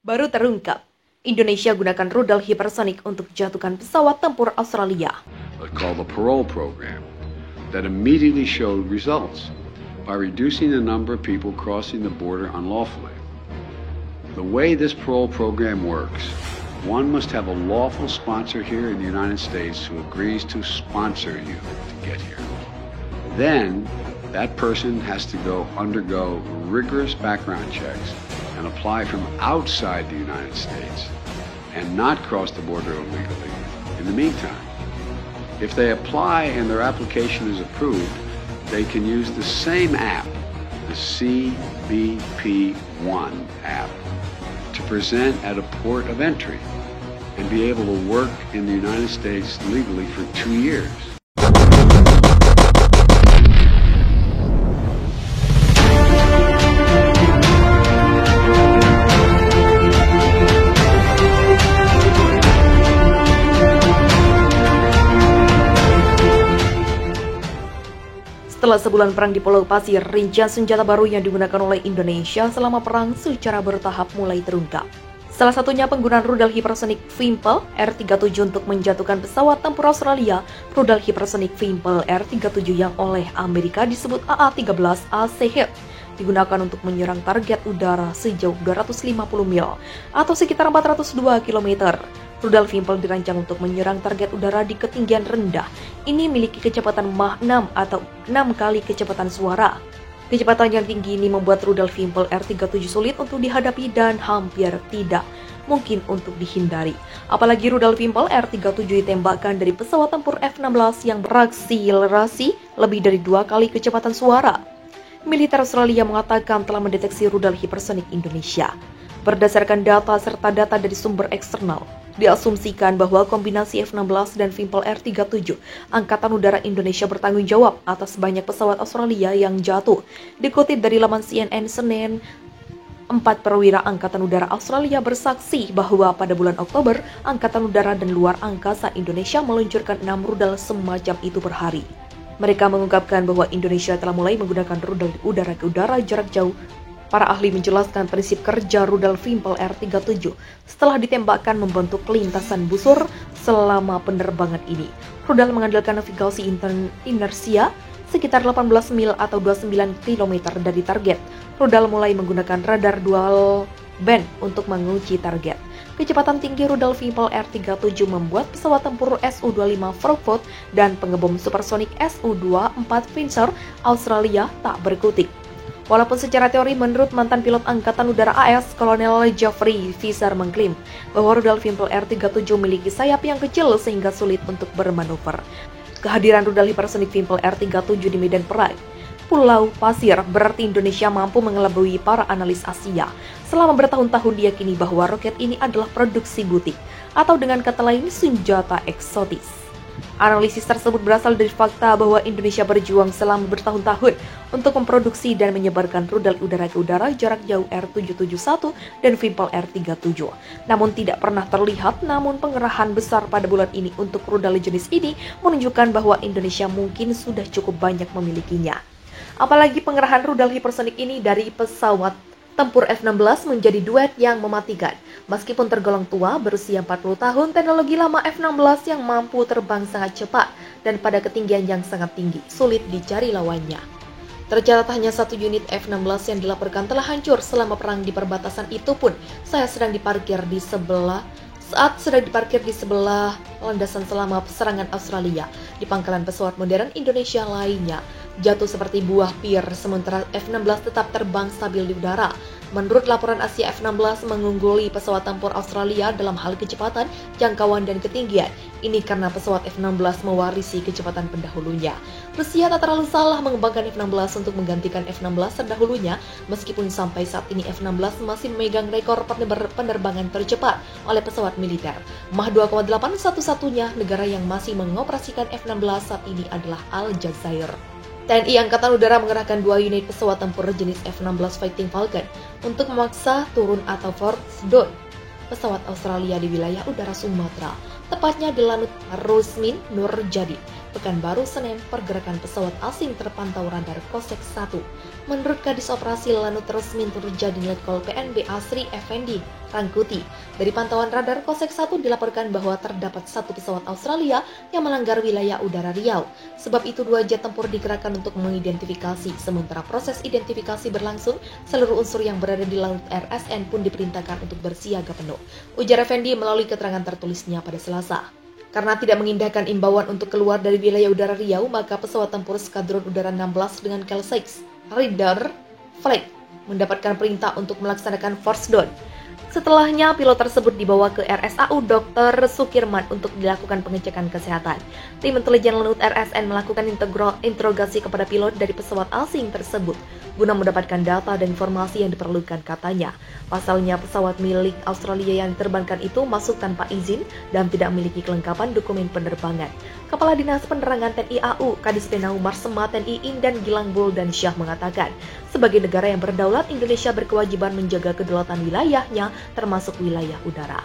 Baru terungkap, Indonesia gunakan rudal hipersonik untuk jatuhkan pesawat tempur Australia. Called the parole program that immediately showed results by reducing the number of people crossing the border unlawfully. The way this parole program works, one must have a lawful sponsor here in the United States who agrees to sponsor you to get here. Then that person has to undergo rigorous background checks and apply from outside the United States and not cross the border illegally in the meantime. If they apply and their application is approved, they can use the same app, the CBP-1 app, to present at a port of entry and be able to work in the United States legally for 2 years. Setelah sebulan perang di Pulau Pasir, rincian senjata baru yang digunakan oleh Indonesia selama perang secara bertahap mulai terungkap. Salah satunya penggunaan rudal hipersonik Vympel R-37 untuk menjatuhkan pesawat tempur Australia. Rudal hipersonik Vympel R-37 yang oleh Amerika disebut AA-13A Seahawk digunakan untuk menyerang target udara sejauh 250 mil atau sekitar 402 km. Rudal Vympel dirancang untuk menyerang target udara di ketinggian rendah. Ini memiliki kecepatan Mach 6 atau 6 kali kecepatan suara. Kecepatan yang tinggi ini membuat rudal Vympel R-37 sulit untuk dihadapi dan hampir tidak mungkin untuk dihindari. Apalagi rudal Vympel R-37 ditembakkan dari pesawat tempur F-16 yang berakselerasi lebih dari 2 kali kecepatan suara. Militer Australia mengatakan telah mendeteksi rudal hipersonik Indonesia. Berdasarkan data serta data dari sumber eksternal, diasumsikan bahwa kombinasi F-16 dan Vympel R-37, Angkatan Udara Indonesia bertanggung jawab atas banyak pesawat Australia yang jatuh. Dikutip dari laman CNN Senin, 4 perwira Angkatan Udara Australia bersaksi bahwa pada bulan Oktober, Angkatan Udara dan Luar Angkasa Indonesia meluncurkan 6 rudal semacam itu per hari. Mereka mengungkapkan bahwa Indonesia telah mulai menggunakan rudal udara ke udara jarak jauh. Para ahli menjelaskan prinsip kerja rudal Vympel R-37 setelah ditembakkan membentuk lintasan busur selama penerbangan ini. Rudal mengandalkan navigasi inersia sekitar 18 mil atau 29 km dari target. Rudal mulai menggunakan radar dual band untuk mengunci target. Kecepatan tinggi rudal Vympel R-37 membuat pesawat tempur Su-25 Frankfurt dan pengebom supersonik Su-24 Windsor Australia tak berkutik. Walaupun secara teori menurut mantan pilot Angkatan Udara AS, Kolonel Jeffrey Fisher mengklaim bahwa rudal Vympel R-37 memiliki sayap yang kecil sehingga sulit untuk bermanuver. Kehadiran rudal hipersonik Vympel R-37 di medan perang Pulau Pasir berarti Indonesia mampu mengelabui para analis Asia. Selama bertahun-tahun diyakini bahwa roket ini adalah produksi butik atau dengan kata lain senjata eksotis. Analisis tersebut berasal dari fakta bahwa Indonesia berjuang selama bertahun-tahun untuk memproduksi dan menyebarkan rudal udara ke udara jarak jauh R-771 dan Vympel R-37. Namun tidak pernah terlihat, namun pengerahan besar pada bulan ini untuk rudal jenis ini menunjukkan bahwa Indonesia mungkin sudah cukup banyak memilikinya. Apalagi pengerahan rudal hipersonik ini dari pesawat tempur F-16 menjadi duet yang mematikan. Meskipun tergolong tua, berusia 40 tahun, teknologi lama F-16 yang mampu terbang sangat cepat dan pada ketinggian yang sangat tinggi, sulit dicari lawannya. Tercatat hanya 1 unit F-16 yang dilaporkan telah hancur selama perang di perbatasan itu pun saat sedang diparkir di sebelah landasan selama serangan Australia. Di pangkalan pesawat modern Indonesia lainnya jatuh seperti buah pir, sementara F-16 tetap terbang stabil di udara. Menurut laporan Asia, F-16 mengungguli pesawat tempur Australia dalam hal kecepatan, jangkauan, dan ketinggian. Ini karena pesawat F-16 mewarisi kecepatan pendahulunya. Rusia tak terlalu salah mengembangkan F-16 untuk menggantikan F-16 terdahulunya, meskipun sampai saat ini F-16 masih memegang rekor penerbangan tercepat oleh pesawat militer. Mach 2,8 satu-satunya negara yang masih mengoperasikan F-16 saat ini adalah Aljazair. TNI Angkatan Udara mengerahkan 2 unit pesawat tempur jenis F-16 Fighting Falcon untuk memaksa turun atau force down pesawat Australia di wilayah udara Sumatera, tepatnya di Lanut Rusmin Nurjadin. Pekanbaru, Senin, pergerakan pesawat asing terpantau radar Kosek 1. Menurut Kadis Operasi Lanut resmi terjadi Letkol PNB Asri Effendi Rangkuti, dari pantauan radar Kosek 1 dilaporkan bahwa terdapat satu pesawat Australia yang melanggar wilayah udara Riau. Sebab itu 2 jet tempur dikerahkan untuk mengidentifikasi. Sementara proses identifikasi berlangsung, seluruh unsur yang berada di laut RSN pun diperintahkan untuk bersiaga penuh. Ujar Effendi melalui keterangan tertulisnya pada Selasa. Karena tidak mengindahkan imbauan untuk keluar dari wilayah udara Riau, maka pesawat tempur Skadron Udara 16 dengan Kelsex Radar Flight mendapatkan perintah untuk melaksanakan force down. Setelahnya, pilot tersebut dibawa ke RSAU Dr. Sukirman untuk dilakukan pengecekan kesehatan. Tim intelijen Lanut RSN melakukan interogasi kepada pilot dari pesawat asing tersebut guna mendapatkan data dan informasi yang diperlukan, katanya. Pasalnya, pesawat milik Australia yang diterbangkan itu masuk tanpa izin dan tidak memiliki kelengkapan dokumen penerbangan. Kepala Dinas Penerangan TNI AU, Kadis Penau Marsema TNI Indan Gilang Buldansyah mengatakan, sebagai negara yang berdaulat, Indonesia berkewajiban menjaga kedaulatan wilayahnya, termasuk wilayah udara.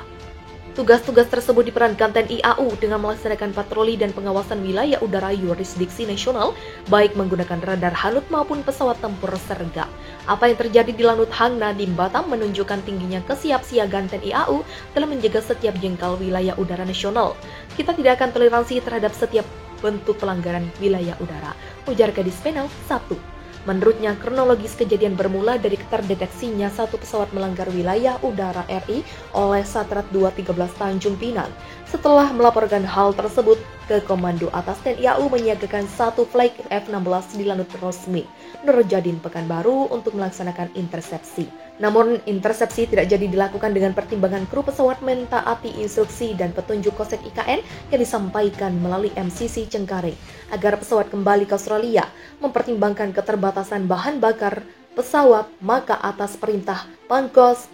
Tugas-tugas tersebut diperankan TNI AU dengan melaksanakan patroli dan pengawasan wilayah udara yurisdiksi nasional, baik menggunakan radar Hanut maupun pesawat tempur sergap. Apa yang terjadi di Lanut Hang Nadiem Batam menunjukkan tingginya kesiapsiagaan TNI AU dalam menjaga setiap jengkal wilayah udara nasional. Kita tidak akan toleransi terhadap setiap bentuk pelanggaran wilayah udara, ujar Kadis Penau Sabtu. Menurutnya, kronologis kejadian bermula dari terdeteksinya satu pesawat melanggar wilayah udara RI oleh Satrat 213 Tanjung Pinang. Setelah melaporkan hal tersebut ke Komando Atas, TNI AU menyiagakan satu flight F-16 di Lanut Resmi Nurjadin Pekanbaru untuk melaksanakan intersepsi. Namun, intersepsi tidak jadi dilakukan dengan pertimbangan kru pesawat mentaati instruksi dan petunjuk Kosek IKN yang disampaikan melalui MCC Cengkareng agar pesawat kembali ke Australia. Mempertimbangkan keterbatasan bahan bakar pesawat, maka atas perintah Pangkos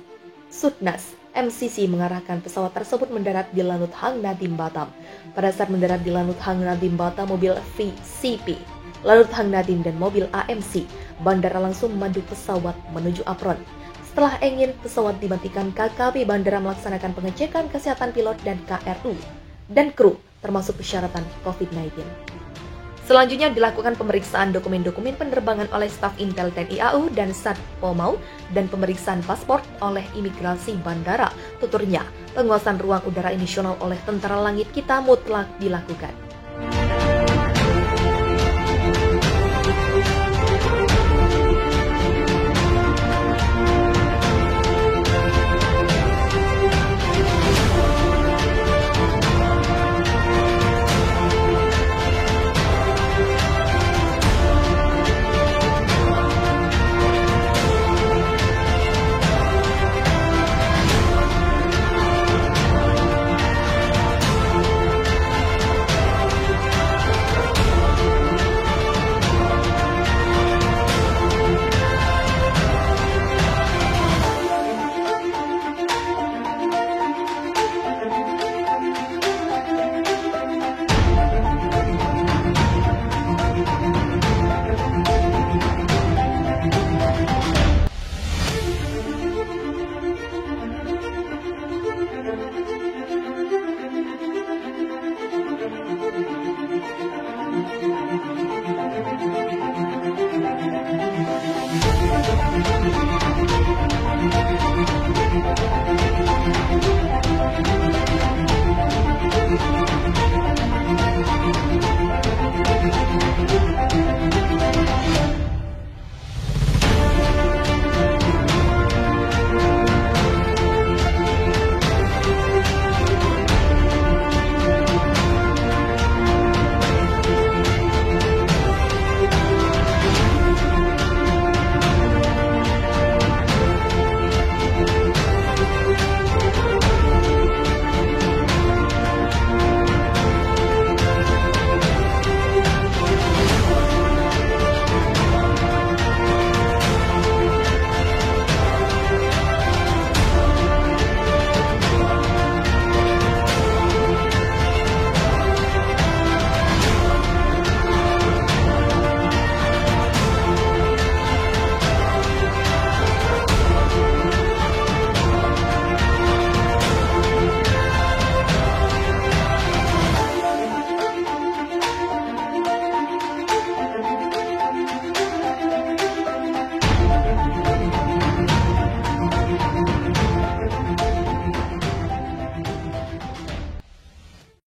Sutnas, MCC mengarahkan pesawat tersebut mendarat di Lanut Hang Nadiem Batam. Pada saat mendarat di Lanut Hang Nadiem Batam, mobil VCP Lanut Hang Nadiem dan mobil AMC bandara langsung memandu pesawat menuju apron. Setelah ingin pesawat dimatikan, KKP bandara melaksanakan pengecekan kesehatan pilot dan KRU dan kru termasuk persyaratan COVID-19. Selanjutnya dilakukan pemeriksaan dokumen-dokumen penerbangan oleh staf Intel TNI AU dan Satpomau dan pemeriksaan paspor oleh imigrasi bandara. Tuturnya, penguasaan ruang udara nasional oleh Tentara Langit kita mutlak dilakukan.